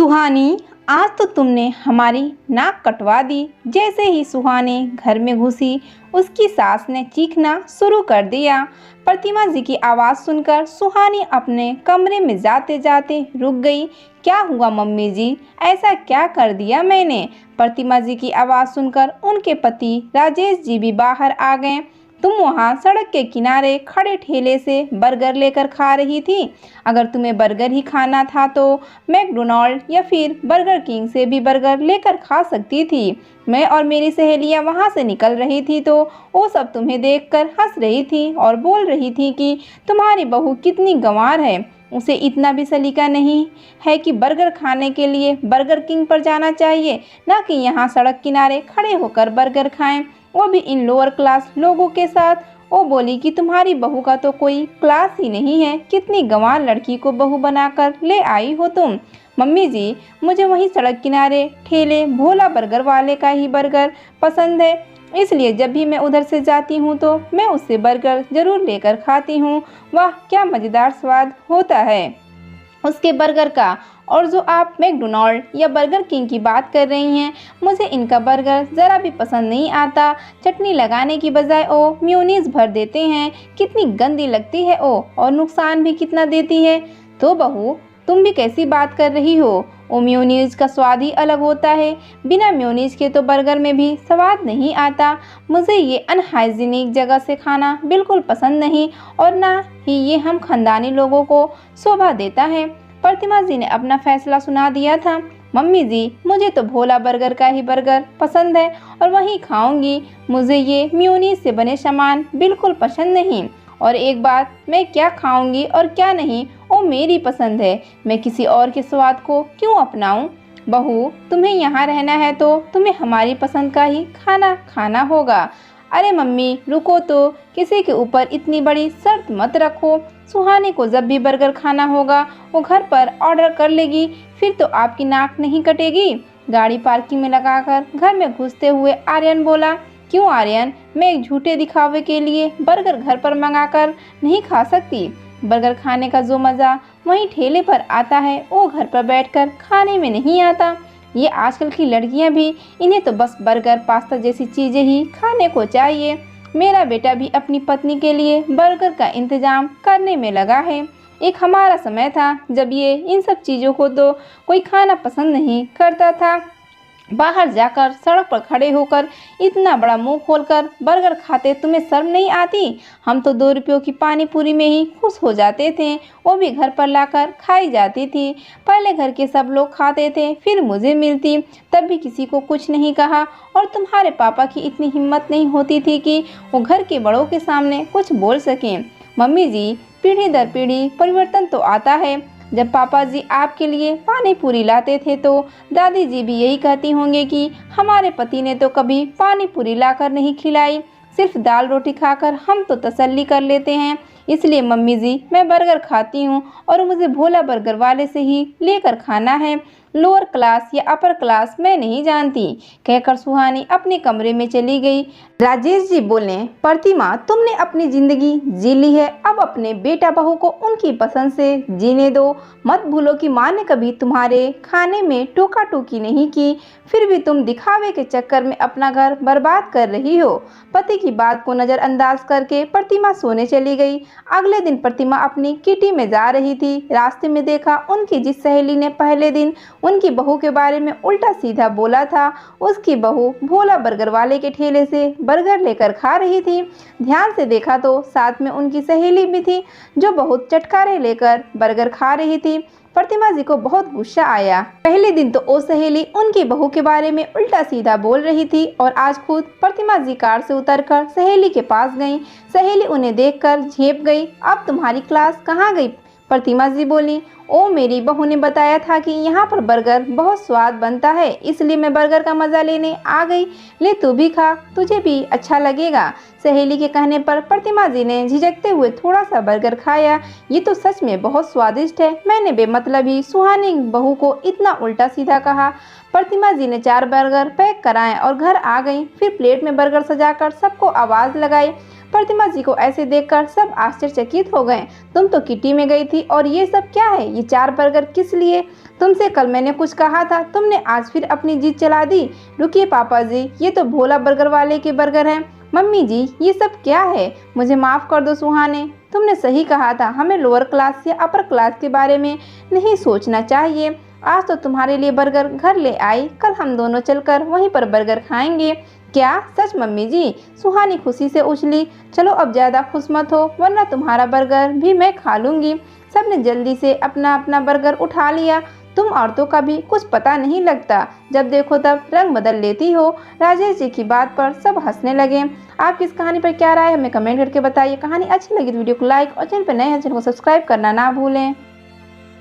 सुहानी, आज तो तुमने हमारी नाक कटवा दी। जैसे ही सुहानी घर में घुसी, उसकी सास ने चीखना शुरू कर दिया। प्रतिमा जी की आवाज़ सुनकर सुहानी अपने कमरे में जाते जाते रुक गई। क्या हुआ मम्मी जी, ऐसा क्या कर दिया मैंने? प्रतिमा जी की आवाज़ सुनकर उनके पति राजेश जी भी बाहर आ गए। तुम वहाँ सड़क के किनारे खड़े ठेले से बर्गर लेकर खा रही थी। अगर तुम्हें बर्गर ही खाना था तो मैकडोनाल्ड या फिर बर्गर किंग से भी बर्गर लेकर खा सकती थी। मैं और मेरी सहेलियां वहां से निकल रही थी तो वो सब तुम्हें देखकर हंस रही थी और बोल रही थी कि तुम्हारी बहू कितनी गंवार है। उसे इतना भी सलीका नहीं है कि बर्गर खाने के लिए बर्गर किंग पर जाना चाहिए, ना कि यहाँ सड़क किनारे खड़े होकर बर्गर खाएं, वो भी इन लोअर क्लास लोगों के साथ। वो बोली कि तुम्हारी बहू का तो कोई क्लास ही नहीं है, कितनी गंवार लड़की को बहू बनाकर ले आई हो तुम। मम्मी जी, मुझे वहीं सड़क किनारे ठेले भोला बर्गर वाले का ही बर्गर पसंद है, इसलिए जब भी मैं उधर से जाती हूँ तो मैं उससे बर्गर ज़रूर लेकर खाती हूँ। वाह, क्या मज़ेदार स्वाद होता है उसके बर्गर का। और जो आप मैकडोनाल्ड या बर्गर किंग की बात कर रही हैं, मुझे इनका बर्गर ज़रा भी पसंद नहीं आता। चटनी लगाने की बजाय वो मेयोनीज भर देते हैं, कितनी गंदी लगती है वो, और नुकसान भी कितना देती है। तो बहू, तुम भी कैसी बात कर रही हो? वो मेयोनीज का स्वाद ही अलग होता है, बिना मेयोनीज के तो बर्गर में भी स्वाद नहीं आता। मुझे ये अनहाइजीनिक जगह से खाना बिल्कुल पसंद नहीं, और ना ही ये हम खानदानी लोगों को शोभा देता है। प्रतिमा जी ने अपना फैसला सुना दिया था। मम्मी जी, मुझे तो भोला बर्गर का ही बर्गर पसंद है और वही खाऊंगी। मुझे ये मेयोनीज से बने सामान बिल्कुल पसंद नहीं। और एक बात, मैं क्या खाऊंगी और क्या नहीं वो मेरी पसंद है, मैं किसी और के स्वाद को क्यों अपनाऊं? बहू, तुम्हें यहाँ रहना है तो तुम्हें हमारी पसंद का ही खाना खाना होगा। अरे मम्मी रुको तो, किसी के ऊपर इतनी बड़ी शर्त मत रखो। सुहानी को जब भी बर्गर खाना होगा वो घर पर ऑर्डर कर लेगी, फिर तो आपकी नाक नहीं कटेगी। गाड़ी पार्किंग में लगाकर घर में घुसते हुए आर्यन बोला। क्यों आर्यन, मैं एक झूठे दिखावे के लिए बर्गर घर पर मंगाकर नहीं खा सकती? बर्गर खाने का जो मज़ा वहीं ठेले पर आता है वो घर पर बैठकर खाने में नहीं आता। ये आजकल की लड़कियां भी, इन्हें तो बस बर्गर पास्ता जैसी चीज़ें ही खाने को चाहिए। मेरा बेटा भी अपनी पत्नी के लिए बर्गर का इंतज़ाम करने में लगा है। एक हमारा समय था जब ये इन सब चीज़ों को तो कोई खाना पसंद नहीं करता था। बाहर जाकर सड़क पर खड़े होकर इतना बड़ा मुंह खोलकर बर्गर खाते, तुम्हें शर्म नहीं आती? हम तो 2 रुपयों की पानी पूरी में ही खुश हो जाते थे, वो भी घर पर लाकर खाई जाती थी। पहले घर के सब लोग खाते थे, फिर मुझे मिलती, तब भी किसी को कुछ नहीं कहा। और तुम्हारे पापा की इतनी हिम्मत नहीं होती थी कि वो घर के बड़ों के सामने कुछ बोल सकें। मम्मी जी, पीढ़ी दर पीढ़ी परिवर्तन तो आता है। जब पापा जी आपके लिए पानी पूरी लाते थे तो दादी जी भी यही कहती होंगे कि हमारे पति ने तो कभी पानी पूरी लाकर नहीं खिलाई, सिर्फ दाल रोटी खाकर हम तो तसल्ली कर लेते हैं। इसलिए मम्मी जी, मैं बर्गर खाती हूँ और मुझे भोला बर्गर वाले से ही लेकर खाना है। लोअर क्लास या अपर क्लास मैं नहीं जानती, कहकर सुहानी अपने कमरे में चली गई। राजेश जी बोले, प्रतिमा, तुमने अपनी जिंदगी जी ली है, अब अपने बेटा बहू को उनकी पसंद से जीने दो। मत भूलो कि माँ ने कभी तुम्हारे खाने में टोका टोकी नहीं की, फिर भी तुम दिखावे के चक्कर में अपना घर बर्बाद कर रही हो। पति की बात को नज़रअंदाज करके प्रतिमा सोने चली गई। अगले दिन प्रतिमा अपनी किटी में जा रही थी। रास्ते में देखा उनकी जिस सहेली ने पहले दिन उनकी बहू के बारे में उल्टा सीधा बोला था, उसकी बहू भोला बर्गर वाले के ठेले से बर्गर लेकर खा रही थी। ध्यान से देखा तो साथ में उनकी सहेली भी थी, जो बहुत चटकारे लेकर बर्गर खा रही थी। प्रतिमा जी को बहुत गुस्सा आया। पहले दिन तो वो सहेली उनकी बहू के बारे में उल्टा सीधा बोल रही थी और आज खुद प्रतिमा जी कार से उतरकर सहेली के पास गईं। सहेली उन्हें देखकर झेप गई। अब तुम्हारी क्लास कहाँ गई? प्रतिमा जी बोली। ओ, मेरी बहू ने बताया था कि यहाँ पर बर्गर बहुत स्वाद बनता है, इसलिए मैं बर्गर का मज़ा लेने आ गई। ले तू भी खा, तुझे भी अच्छा लगेगा। सहेली के कहने पर प्रतिमा जी ने झिझकते हुए थोड़ा सा बर्गर खाया। ये तो सच में बहुत स्वादिष्ट है। मैंने बेमतलब ही सुहानी बहू को इतना उल्टा सीधा कहा। प्रतिमा जी ने 4 बर्गर पैक कराए और घर आ गई। फिर प्लेट में बर्गर सजाकर सबको आवाज़ लगाई। प्रतिमा जी को ऐसे देखकर सब आश्चर्यचकित हो गए। तुम तो किटी में गई थी और ये सब क्या है? ये 4 बर्गर किस लिए? तुमसे कल मैंने कुछ कहा था, तुमने आज फिर अपनी जिद चला दी। रुकिए पापा जी, ये तो भोला बर्गर वाले के बर्गर हैं। मम्मी जी, ये सब क्या है? मुझे माफ़ कर दो सुहाने, तुमने सही कहा था, हमें लोअर क्लास या अपर क्लास के बारे में नहीं सोचना चाहिए। आज तो तुम्हारे लिए बर्गर घर ले आई, कल हम दोनों चलकर वहीं पर बर्गर खाएंगे। क्या सच मम्मी जी? सुहानी खुशी से उछली। चलो अब ज़्यादा खुश मत हो, वरना तुम्हारा बर्गर भी मैं खा लूँगी। सबने जल्दी से अपना अपना बर्गर उठा लिया। तुम औरतों का भी कुछ पता नहीं लगता, जब देखो तब रंग बदल लेती हो। राजेश जी की बात पर सब हंसने लगे। आपकी इस कहानी पर क्या राय है हमें कमेंट करके बताइए। कहानी अच्छी लगी तो वीडियो को लाइक और चैनल पर नए हैं चैनल को सब्सक्राइब करना ना भूलें।